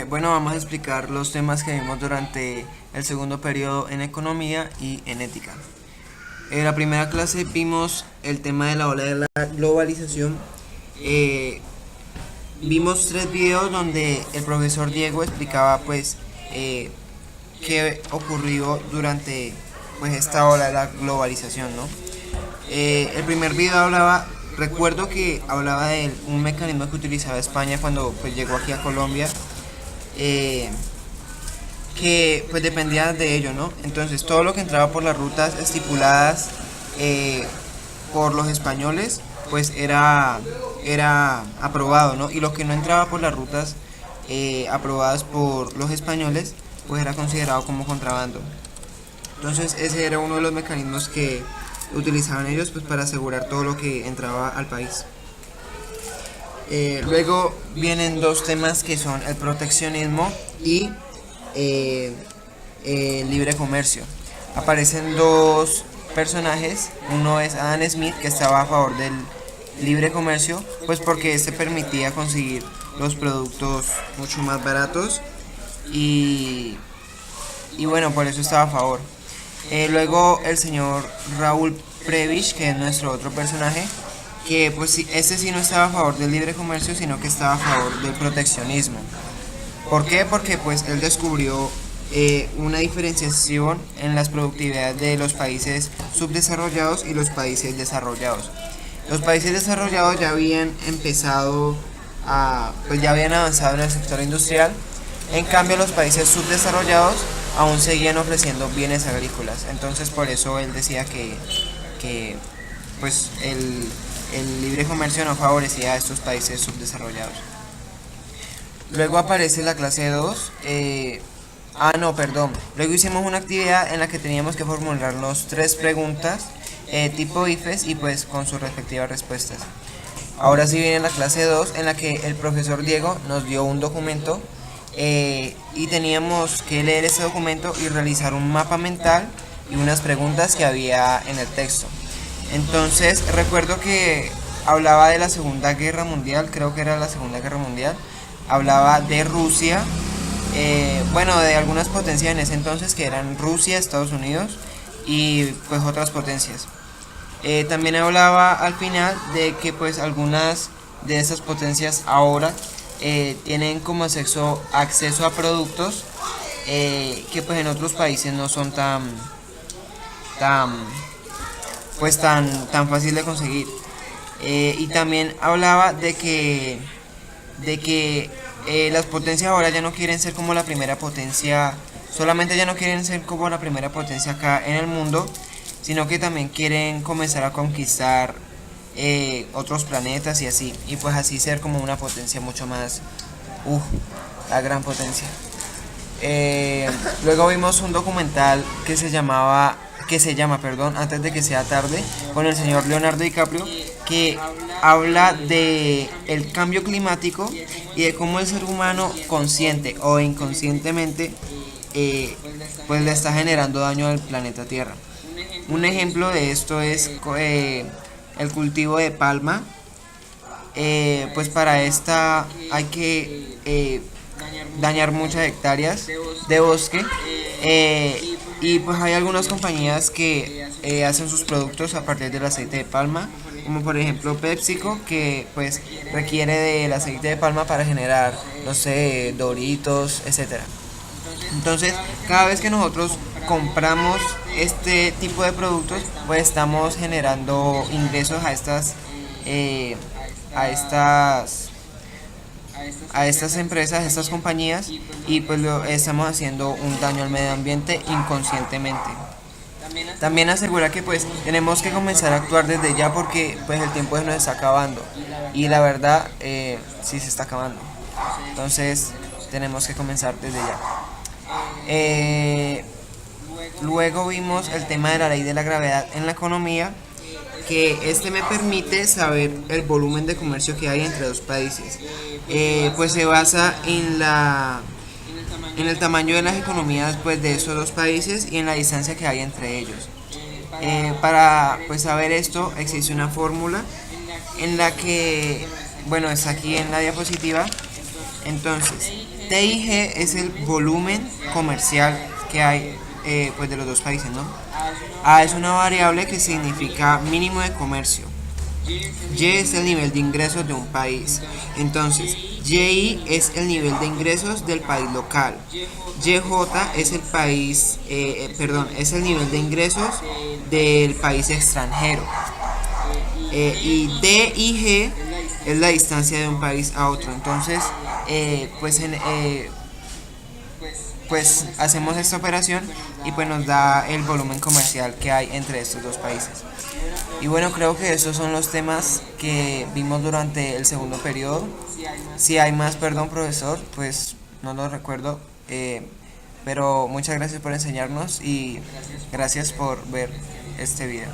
Bueno, vamos a explicar los temas que vimos durante el segundo periodo en economía y en ética. En la primera clase vimos el tema de la ola de la globalización. Eh, Vimos tres videos donde el profesor Diego explicaba qué ocurrió durante esta ola de la globalización, ¿no? El primer video recuerdo que hablaba de un mecanismo que utilizaba España cuando llegó aquí a Colombia, eh, que pues dependía de ello, ¿no? Entonces todo lo que entraba por las rutas estipuladas eh, por los españoles pues era aprobado, ¿no? Y lo que no entraba por las rutas aprobadas por los españoles pues era considerado como contrabando. Entonces ese era uno de los mecanismos que utilizaban ellos pues para asegurar todo lo que entraba al país. Luego vienen dos temas que son el proteccionismo y eh, el libre comercio. Aparecen dos personajes, uno es Adam Smith, que estaba a favor del libre comercio, pues porque este permitía conseguir los productos mucho más baratos y, y bueno, por eso estaba a favor. Luego el señor Raúl Prebisch, que es nuestro otro personaje, que pues este sí no estaba a favor del libre comercio, sino que estaba a favor del proteccionismo. ¿Por qué? Porque pues él descubrió una diferenciación en las productividades de los países subdesarrollados y los países desarrollados. Los países desarrollados ya habían empezado pues ya habían avanzado en el sector industrial. En cambio, los países subdesarrollados aún seguían ofreciendo bienes agrícolas. Entonces, por eso él decía que pues el libre comercio no favorecía a estos países subdesarrollados. Luego aparece la clase 2. No, perdón. Luego hicimos una actividad en la que teníamos que formularnos tres preguntas tipo IFES y pues con sus respectivas respuestas. Ahora sí viene la clase 2 en la que el profesor Diego nos dio un documento y teníamos que leer ese documento y realizar un mapa mental y unas preguntas que había en el texto. Entonces recuerdo que hablaba de la Segunda Guerra Mundial, creo que era la Segunda Guerra Mundial, hablaba de Rusia, de algunas potencias en ese entonces que eran Rusia, Estados Unidos y pues otras potencias. También hablaba al final de que pues algunas de esas potencias ahora tienen como acceso a productos que pues en otros países no son tan tan fácil de conseguir. Y también hablaba de que las potencias ahora ya no quieren ser como la primera potencia, solamente ya no quieren ser como la primera potencia acá en el mundo, sino que también quieren comenzar a conquistar otros planetas y así, y pues así ser como una potencia mucho más, la gran potencia. Luego vimos un documental que se llama, perdón, Antes de que sea tarde, con el señor Leonardo DiCaprio, que habla de el cambio climático y de cómo el ser humano consciente o inconscientemente pues le está generando daño al planeta Tierra. Un ejemplo de esto es el cultivo de palma. Pues para esta hay que dañar muchas hectáreas de bosque y pues hay algunas compañías que hacen sus productos a partir del aceite de palma, como por ejemplo PepsiCo, que pues requiere del aceite de palma para generar, no sé, Doritos, etcétera. Entonces, cada vez que nosotros compramos este tipo de productos, pues estamos generando ingresos eh, a estas a estas empresas, a estas compañías, y pues lo estamos haciendo un daño al medio ambiente inconscientemente. También asegura que pues tenemos que comenzar a actuar desde ya porque pues el tiempo se nos está acabando y la verdad sí se está acabando. Entonces tenemos que comenzar desde ya. Luego vimos el tema de la ley de la gravedad en la economía, que este me permite saber el volumen de comercio que hay entre dos países. Pues se basa en el tamaño de las economías pues, de esos dos países y en la distancia que hay entre ellos. Para pues, saber esto existe una fórmula en la que, bueno, está aquí en la diapositiva. Entonces, D y G es el volumen comercial que hay pues de los dos países, ¿no? A es una variable que significa mínimo de comercio. Y es el nivel de ingresos de un país. Entonces, YI es el nivel de ingresos del país local. YJ es el país, es el nivel de ingresos del país extranjero. Y D y G es la distancia de un país a otro. Entonces, pues hacemos esta operación y pues nos da el volumen comercial que hay entre estos dos países. Y bueno, creo que estos son los temas que vimos durante el segundo periodo. Si hay más, perdón profesor, pues no lo recuerdo, pero muchas gracias por enseñarnos y gracias por ver este video.